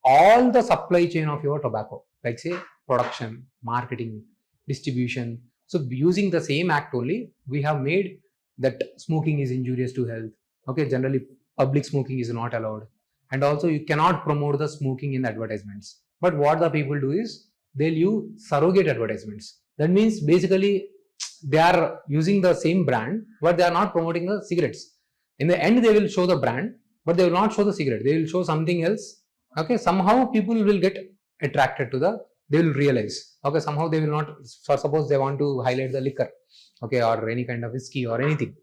all the supply chain of your tobacco, like say production, marketing, distribution. So using the same act only, we have made that smoking is injurious to health. Okay, generally public smoking is not allowed, and also you cannot promote the smoking in the advertisements. But what the people do is they'll use surrogate advertisements. That means basically they are using the same brand, but they are not promoting the cigarettes. In the end, they will show the brand, but they will not show the cigarette. They will show something else. Okay, somehow people will get attracted to they will realize. Okay, somehow they will not, for suppose they want to highlight the liquor, okay, or any kind of whiskey or anything.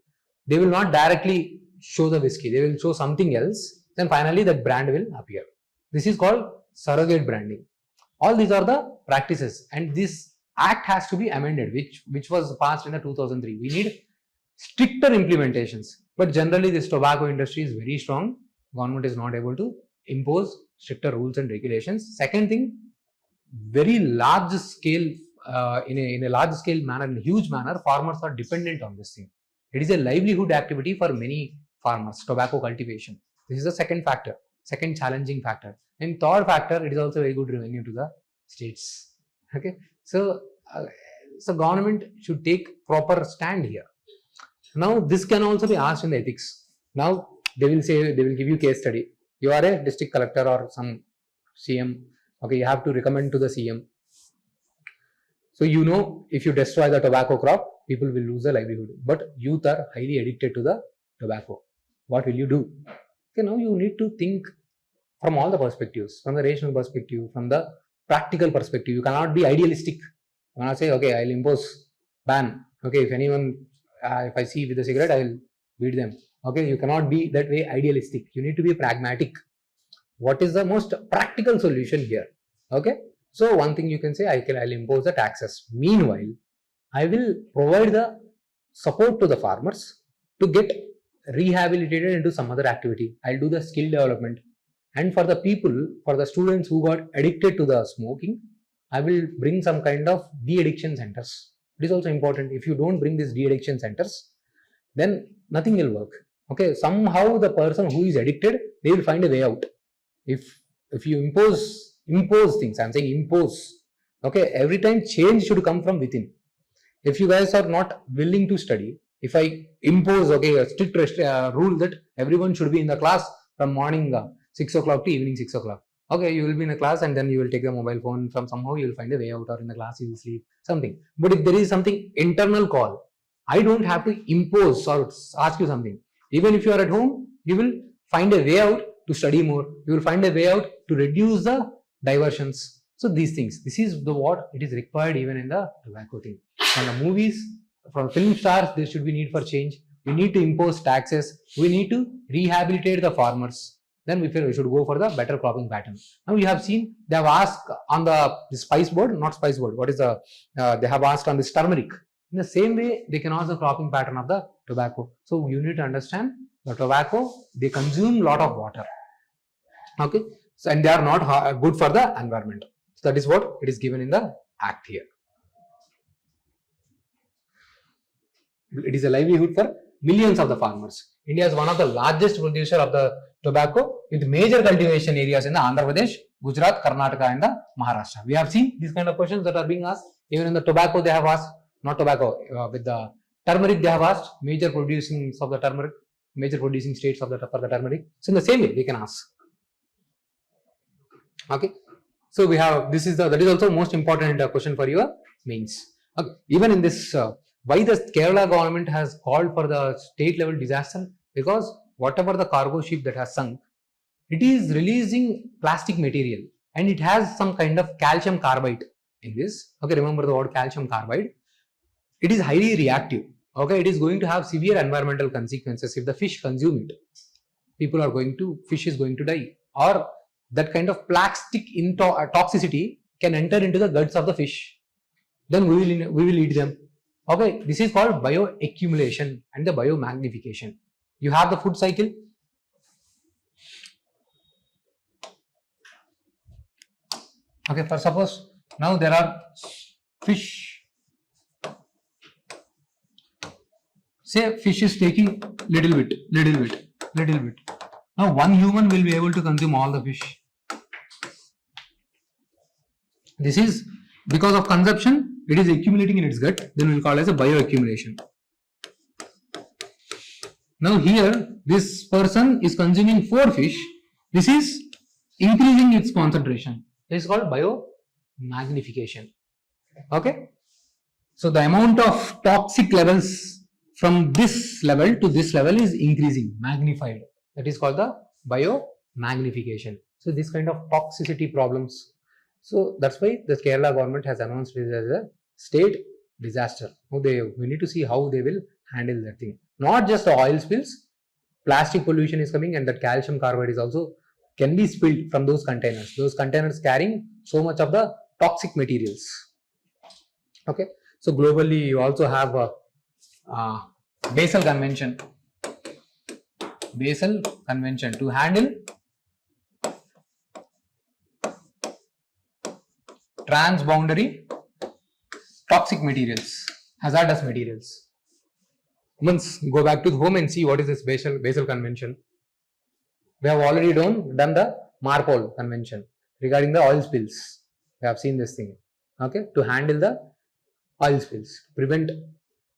They will not directly show the whiskey. They will show something else. Then finally that brand will appear. This is called surrogate branding. All these are the practices, and this act has to be amended, which was passed in the 2003. We need stricter implementations, but generally this tobacco industry is very strong. Government is not able to impose stricter rules and regulations. Second thing, very large scale, in a large scale manner, in a huge manner, farmers are dependent on this thing. It is a livelihood activity for many farmers, tobacco cultivation. This is the second factor, second challenging factor. And third factor, it is also very good revenue to the states. Okay, so government should take proper stand here. Now this can also be asked in the ethics. Now they will say, they will give you case study. You are a district collector or some CM. Okay, you have to recommend to the CM. So you know, if you destroy the tobacco crop, people will lose their livelihood. But youth are highly addicted to the tobacco. What will you do? Okay, now you need to think from all the perspectives, from the rational perspective, from the practical perspective. You cannot be idealistic. You cannot say, okay, I'll impose ban. Okay, if anyone, if I see with a cigarette, I will beat them. Okay, you cannot be that way idealistic. You need to be pragmatic. What is the most practical solution here? Okay, So one thing you can say, I'll impose the taxes. Meanwhile, I will provide the support to the farmers to get rehabilitated into some other activity. I'll do the skill development. And for the people, for the students who got addicted to the smoking, I will bring some kind of de-addiction centers. It is also important. If you don't bring these de-addiction centers, then nothing will work. Okay, somehow the person who is addicted, they will find a way out. If you impose things, I'm saying impose. Okay, every time change should come from within. If you guys are not willing to study, if I impose a strict rule that everyone should be in the class from morning 6 o'clock to evening 6 o'clock. Okay, you will be in a class and then you will take the mobile phone from somehow you will find a way out, or in the class you will sleep, something. But if there is something internal call, I don't have to impose or ask you something. Even if you are at home, you will find a way out to study more. You will find a way out to reduce the diversions. So these things, this is what it is required even in the tobacco thing. From the movies, from film stars, there should be need for change. We need to impose taxes. We need to rehabilitate the farmers. Then we feel we should go for the better cropping pattern. Now you have seen, they have asked on the spice board, not spice board, what is the, they have asked on this turmeric. In the same way, they can ask the cropping pattern of the tobacco. So you need to understand the tobacco, they consume a lot of water. Okay, so and they are not good for the environment. So that is what it is given in the act here. It is a livelihood for millions of the farmers. India is one of the largest producer of the tobacco with major cultivation areas in the Andhra Pradesh, Gujarat, Karnataka and the Maharashtra. We have seen these kind of questions that are being asked. Even in the tobacco they have asked, not tobacco, with the turmeric they have asked, major producing of the turmeric, major producing states of the for the turmeric. So in the same way they can ask. Okay. So we have, this is the, that is also most important question for your mains. Okay. Even in this, why the Kerala government has called for the state level disaster? Because whatever the cargo ship that has sunk, it is releasing plastic material and it has some kind of calcium carbide in this. Okay, remember the word calcium carbide. It is highly reactive. Okay, it is going to have severe environmental consequences if the fish consume it. Fish is going to die, or that kind of plastic toxicity can enter into the guts of the fish. Then we will eat them. Okay, this is called bioaccumulation and the biomagnification. You have the food cycle. Okay, for suppose now there are fish. Say fish is taking little bit. Now one human will be able to consume all the fish. This is because of consumption, it is accumulating in its gut, then we will call as a bioaccumulation. Now here, this person is consuming 4 fish. This is increasing its concentration. This is called biomagnification. Okay. So the amount of toxic levels from this level to this level is increasing, magnified. That is called the biomagnification. So this kind of toxicity problems. So that's why the Kerala government has announced this as a state disaster. Now we need to see how they will handle that thing. Not just the oil spills, plastic pollution is coming, and that calcium carbide is also can be spilled from those containers. Those containers carrying so much of the toxic materials. Okay. So globally, you also have a Basel Convention. Basel Convention to handle transboundary toxic materials, hazardous materials. Once go back to the home and see what is this Basel Convention. We have already done the Marpol Convention regarding the oil spills. We have seen this thing. Okay, to handle the oil spills, prevent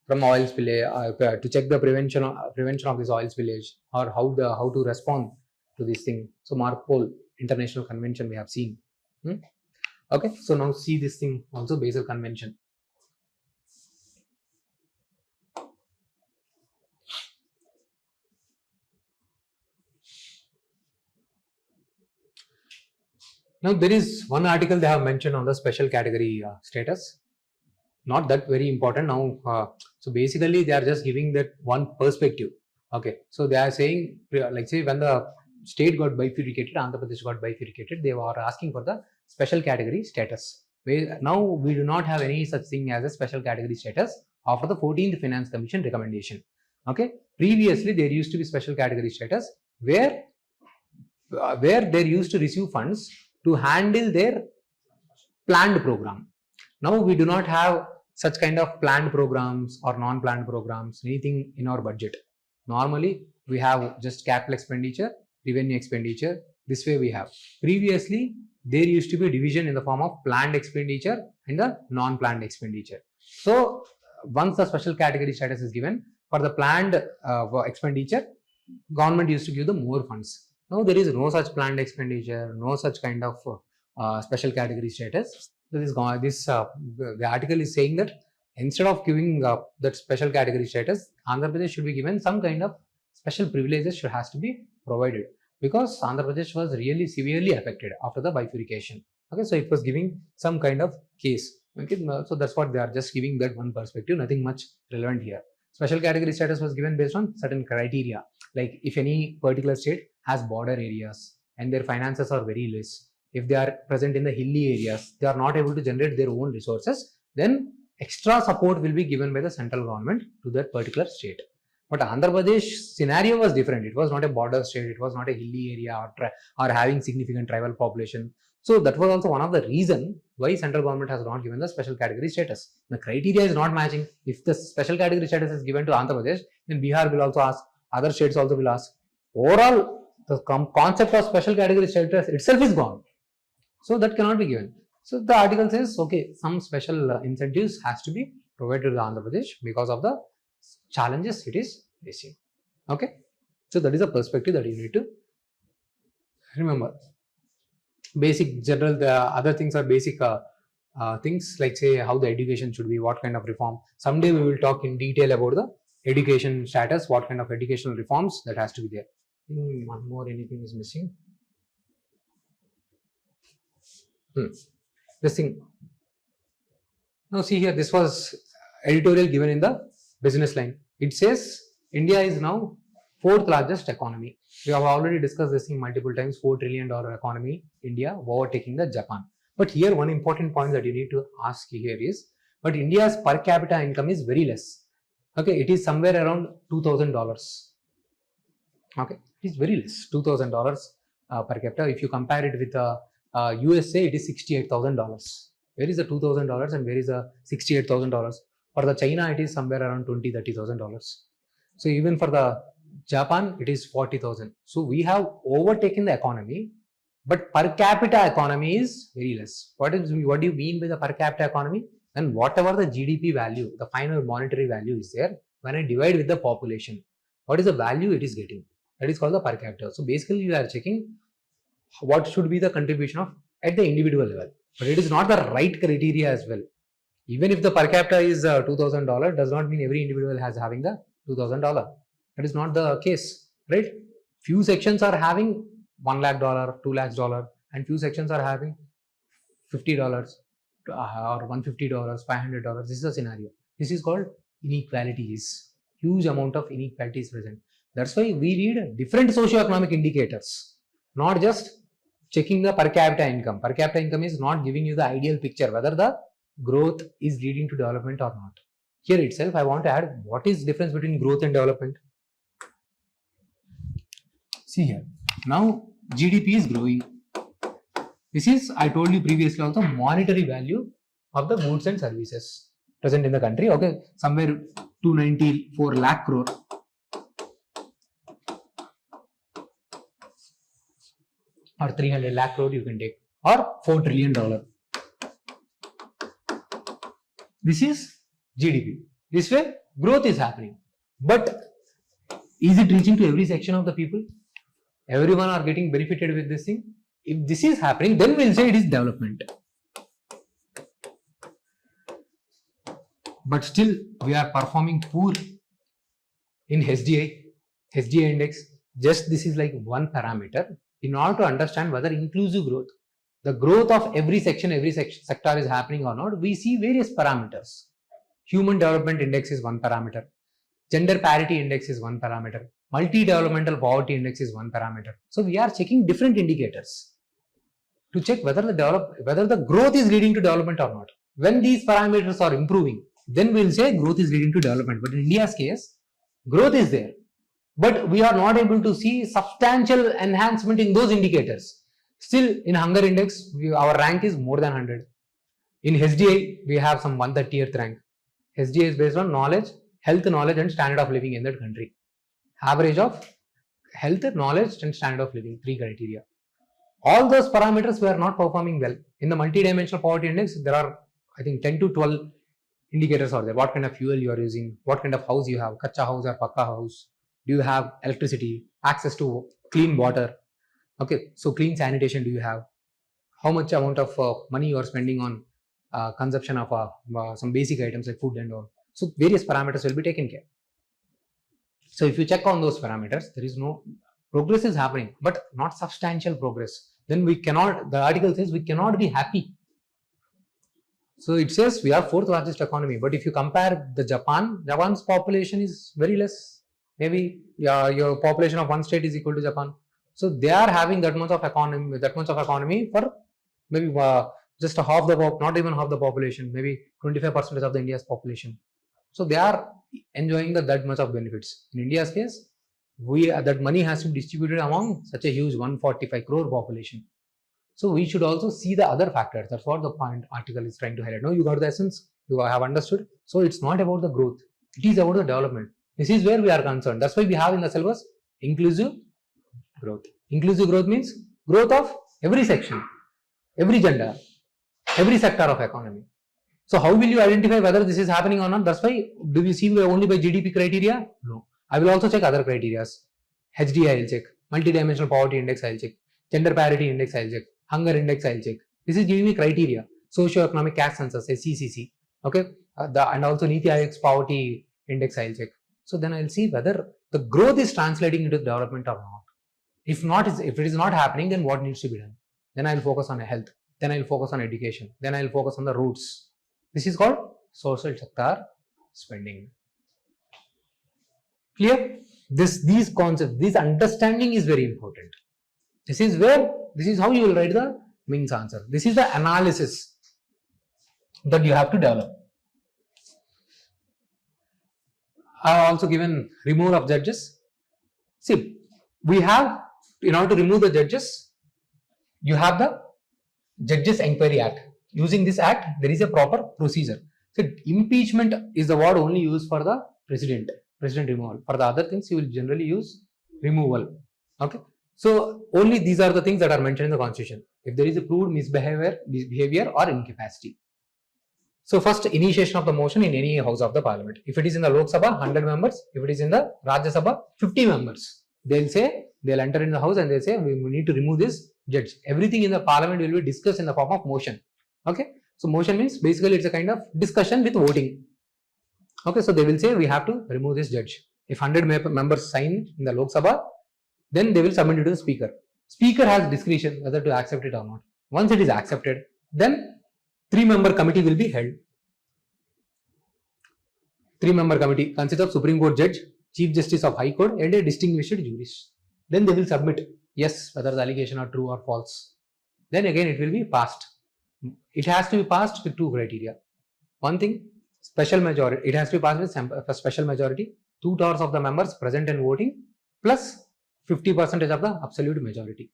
from oil spillage, to check the prevention of this oil spillage, or how to respond to this thing. So Marpol International Convention we have seen. Okay, so now see this thing also, Basel Convention. Now there is one article they have mentioned on the special category status. Not that very important now. So basically they are just giving that one perspective. Okay, so they are saying, like say when the state got bifurcated, Andhra Pradesh got bifurcated, they were asking for the special category status. Now we do not have any such thing as a special category status after the 14th Finance Commission recommendation. Okay, previously there used to be special category status where they used to receive funds to handle their planned program. Now we do not have such kind of planned programs or non-planned programs, anything in our budget. Normally we have just capital expenditure, revenue expenditure. This way we have. Previously there used to be a division in the form of planned expenditure and the non-planned expenditure. So once the special category status is given, for the planned expenditure, government used to give the more funds. Now there is no such planned expenditure, no such kind of special category status. The article is saying that instead of giving that special category status, Andhra Pradesh should be given some kind of special privileges has to be provided, because Andhra Pradesh was really severely affected after the bifurcation. Okay, so it was giving some kind of case. Okay, so that's what they are just giving, that one perspective, nothing much relevant here. Special category status was given based on certain criteria, like if any particular state has border areas and their finances are very less, if they are present in the hilly areas, they are not able to generate their own resources, then extra support will be given by the central government to that particular state. But Andhra Pradesh scenario was different. It was not a border state, it was not a hilly area or having significant tribal population. So that was also one of the reasons why central government has not given the special category status. The criteria is not matching. If the special category status is given to Andhra Pradesh, then Bihar will also ask, other states also will ask. Overall, the concept of special category status itself is gone. So that cannot be given. So the article says, okay, some special incentives has to be provided to Andhra Pradesh because of the challenges it is facing. Okay, so that is a perspective that you need to remember. Basic general, the other things are basic things like say how the education should be, what kind of reform. Someday we will talk in detail about the education status, what kind of educational reforms that has to be there. One more, anything is missing. This thing. Now see here, this was editorial given in the business line. It says India is now 4th largest economy. We have already discussed this thing multiple times. $4 trillion economy, India overtaking the Japan. But here one important point that you need to ask here is, but India's per capita income is very less. Okay, it is somewhere around $2,000. Okay, it is very less, $2,000 per capita. If you compare it with USA, it is $68,000. Where is the $2,000 and where is the $68,000? For the China, it is somewhere around $20,000-$30,000. So even for the Japan, it is 40,000. So we have overtaken the economy, but per capita economy is very less. What do you mean by the per capita economy? And whatever the GDP value, the final monetary value is there, when I divide with the population, what is the value it is getting? That is called the per capita. So basically you are checking what should be the contribution of at the individual level. But it is not the right criteria as well. Even if the per capita is $2,000, does not mean every individual has having the $2,000. That is not the case, right? Few sections are having $1 lakh, $2 lakhs, and few sections are having $50 or $150, $500. This is a scenario. This is called inequalities. Huge amount of inequality is present. That's why we need different socio-economic indicators, not just checking the per capita income. Per capita income is not giving you the ideal picture whether the growth is leading to development or not. Here itself, I want to add what is difference between growth and development. See here, now GDP is growing. This is, I told you previously also, monetary value of the goods and services present in the country. Okay, somewhere 294 lakh crore. Or 300 lakh crore you can take, or $4 trillion. This is GDP. This way growth is happening. But is it reaching to every section of the people? Everyone are getting benefited with this thing? If this is happening, then we'll say it is development. But still we are performing poor in HDI index. Just this is like one parameter. In order to understand whether inclusive growth, the growth of every section, sector is happening or not, we see various parameters. Human Development Index is one parameter. Gender Parity Index is one parameter. Multi-developmental poverty index is one parameter. So we are checking different indicators to check whether the growth is leading to development or not. When these parameters are improving, then we will say growth is leading to development. But in India's case, growth is there, but we are not able to see substantial enhancement in those indicators. Still, in hunger index, our rank is more than 100. In HDI, we have some 130th rank. HDI is based on knowledge, health, knowledge and standard of living in that country. Average of health, knowledge and standard of living, 3 criteria. All those parameters we are not performing well. In the multi-dimensional poverty index, there are, I think, 10 to 12 indicators are there. What kind of fuel you are using, what kind of house you have, kacha house or pakka house, do you have electricity, access to clean water, okay, so clean sanitation do you have, how much amount of money you are spending on consumption of some basic items like food and all. So various parameters will be taken care. So if you check on those parameters, there is no progress is happening, but not substantial progress. Then we cannot, the article says we cannot be happy. So it says we are 4th largest economy, but if you compare the Japan's population is very less. Maybe your population of one state is equal to Japan. So they are having that much of economy for maybe just half the not even half the population, maybe 25% of the India's population. So they are enjoying that much of benefits. In India's case, that money has to be distributed among such a huge 145 crore population. So we should also see the other factors. That's what the point article is trying to highlight. Now you got the essence, you have understood. So it's not about the growth, it is about the development. This is where we are concerned. That's why we have in the syllabus inclusive growth. Inclusive growth means growth of every section, every gender, every sector of economy. So how will you identify whether this is happening or not? That's why, do we see only by GDP criteria? No. I will also check other criteria. HDI I will check, multi-dimensional poverty index I will check, gender parity index I will check, hunger index I will check. This is giving me criteria. Socio-economic caste census, SECC, okay, and also Niti Aayog's poverty index I will check. So then I will see whether the growth is translating into development or not. If it is not happening, then what needs to be done? Then I will focus on health. Then I will focus on education. Then I will focus on the roads. This is called social sector spending. Clear? These concepts, this understanding is very important. This is how you will write the Ming's answer. This is the analysis that you have to develop. I have also given removal of judges. See, we have, in order to remove the judges, you have the Judges Enquiry Act. Using this act, there is a proper procedure. So impeachment is the word only used for the president removal. For the other things, you will generally use removal. Okay. So only these are the things that are mentioned in the constitution. If there is a proved misbehavior or incapacity. So first, initiation of the motion in any house of the parliament. If it is in the Lok Sabha, 100 members. If it is in the Rajya Sabha, 50 members. They'll enter in the house and they'll say, we need to remove this judge. Everything in the parliament will be discussed in the form of motion. Okay. So motion means basically it's a kind of discussion with voting. Okay. So they will say we have to remove this judge. If 100 members sign in the Lok Sabha, then they will submit it to the speaker. Speaker has discretion whether to accept it or not. Once it is accepted, then 3-member committee will be held. 3-member committee consists of Supreme Court judge, Chief Justice of High Court and a distinguished jurist. Then they will submit yes whether the allegation are true or false. Then again it will be passed. It has to be passed with 2 criteria. One thing, special majority. It has to be passed with a special majority. 2/3 of the members present and voting plus 50% of the absolute majority.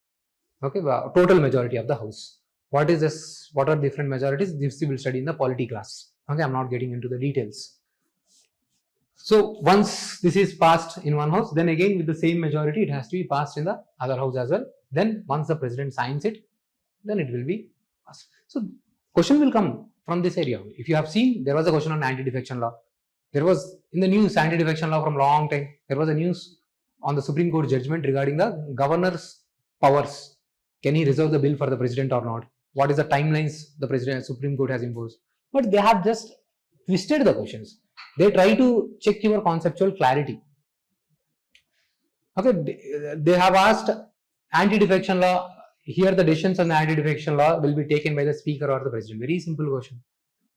Okay, total majority of the house. What is this? What are different majorities? This we will study in the polity class. Okay, I'm not getting into the details. So once this is passed in one house, then again with the same majority, it has to be passed in the other house as well. Then once the president signs it, then it will be passed. So question will come from this area. If you have seen, there was a question on anti-defection law. There was in the news anti-defection law from long time. There was a news on the Supreme Court judgment regarding the governor's powers. Can he reserve the bill for the president or not? What is the timelines the Supreme Court has imposed? But they have just twisted the questions. They try to check your conceptual clarity. Okay, they have asked anti-defection law. Here the decisions on the anti-defection law will be taken by the speaker or the president. Very simple question.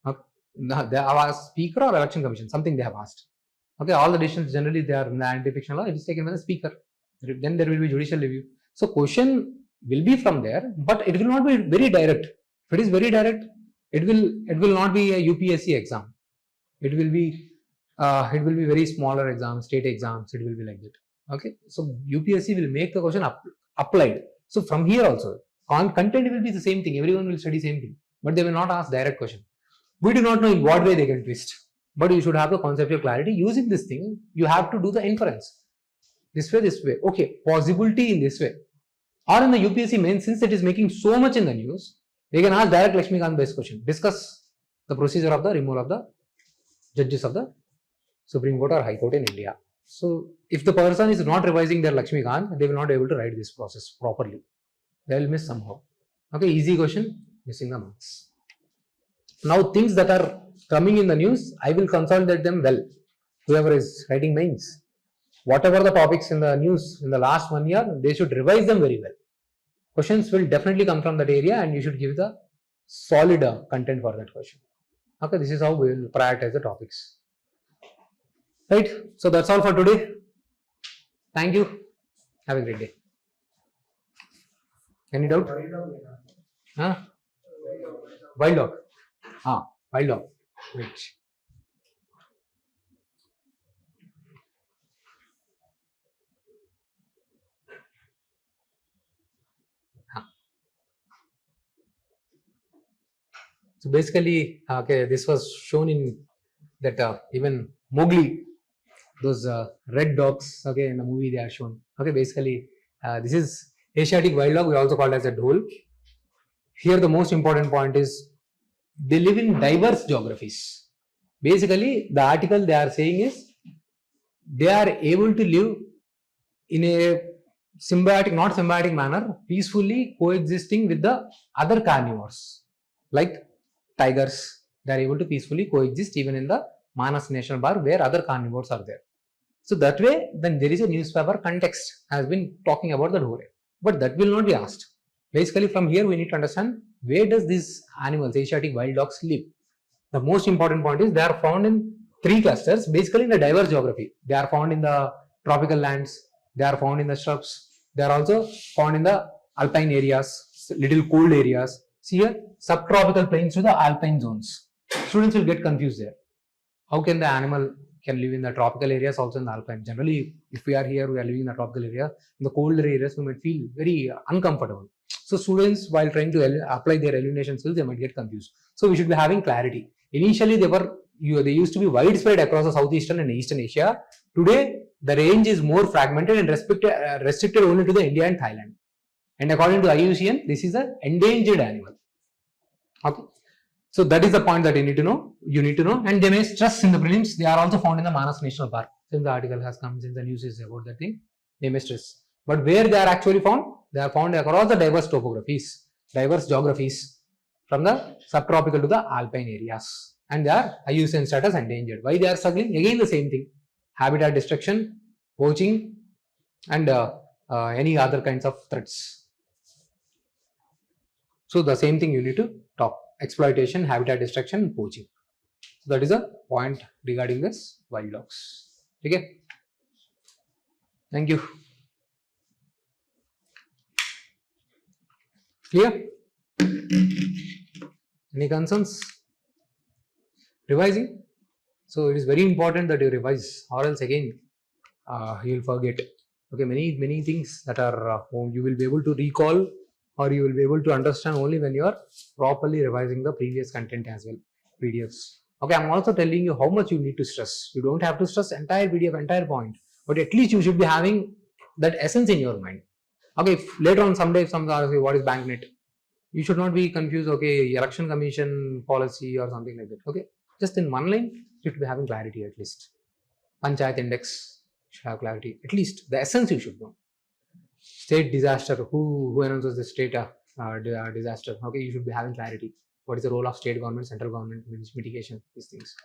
Okay. They have asked speaker or election commission, something they have asked. Okay, all the decisions generally they are in the anti-fiction law. It is taken by the speaker. Then there will be judicial review. So question will be from there, but it will not be very direct. If it is very direct, it will not be a UPSC exam. It will be very smaller exams, state exams. It will be like that. Okay, so UPSC will make the question applied. So from here also, content will be the same thing. Everyone will study same thing, but they will not ask direct question. We do not know in what way they can twist, but you should have the conceptual clarity. Using this thing, you have to do the inference. This way. Okay, possibility in this way. Or in the UPSC main, since it is making so much in the news, they can ask direct Lakshmikant based question. Discuss the procedure of the removal of the judges of the Supreme Court or High Court in India. So if the person is not revising their Lakshmikant, they will not be able to write this process properly. They will miss somehow. Okay, easy question, missing the marks. Now things that are coming in the news, I will consolidate them well. Whoever is writing mains, whatever the topics in the news in the last 1 year, they should revise them very well. Questions will definitely come from that area and you should give the solid content for that question. Okay, this is how we will prioritize the topics. Right, so that's all for today. Thank you. Have a great day. Any doubt? Huh? Wild dog. Wild dog. Which? So basically, okay, this was shown in that even Mowgli, those red dogs, okay, in the movie they are shown. Okay, basically, this is Asiatic wild dog, we also call it as a dhole. Here the most important point is they live in diverse geographies. Basically, the article they are saying is they are able to live in a not symbiotic manner, peacefully coexisting with the other carnivores. Like tigers, they are able to peacefully coexist even in the Manas National Park where other carnivores are there. So that way, then there is a newspaper context has been talking about the dhole. But that will not be asked. Basically, from here we need to understand where does these animals, Asiatic wild dogs, live. The most important point is they are found in 3 clusters, basically in a diverse geography. They are found in the tropical lands, they are found in the shrubs, they are also found in the alpine areas, little cold areas. See here, subtropical plains to the alpine zones. Students will get confused there. How can the animal can live in the tropical areas, also in the alpine? Generally, if we are here, we are living in the tropical area. In the colder areas, we might feel very uncomfortable. So students, while trying to apply their elimination skills, they might get confused. So we should be having clarity. Initially, they used to be widespread across the southeastern and eastern Asia. Today, the range is more fragmented and restricted only to the India and Thailand. And according to IUCN, this is an endangered animal. Okay. So that is the point that you need to know. And they may stress in the prelims. They are also found in the Manas National Park. Since the article has come, since the news is about that thing, they may stress. But where they are actually found? They are found across the diverse topographies, diverse geographies, from the subtropical to the alpine areas. And they are IUCN status endangered. Why they are struggling? Again the same thing. Habitat destruction, poaching, and any other kinds of threats. So the same thing you need to talk. Exploitation, habitat destruction, poaching. So that is a point regarding this wild dogs. Okay. Thank you. Clear? Any concerns? Revising. So it is very important that you revise, or else again you will forget. Okay, many things that are you will be able to recall, or you will be able to understand only when you are properly revising the previous content as well, PDFs. Okay, I'm also telling you how much you need to stress. You don't have to stress entire PDF, entire point, but at least you should be having that essence in your mind. Okay, if later on someday if someone asks you what is banknet, you should not be confused. Okay, election commission policy or something like that. Okay, just in one line, you should be having clarity at least. Panchayat index should have clarity. At least the essence you should know. State disaster, who announces the state disaster? Okay, you should be having clarity. What is the role of state government, central government, mitigation, these things.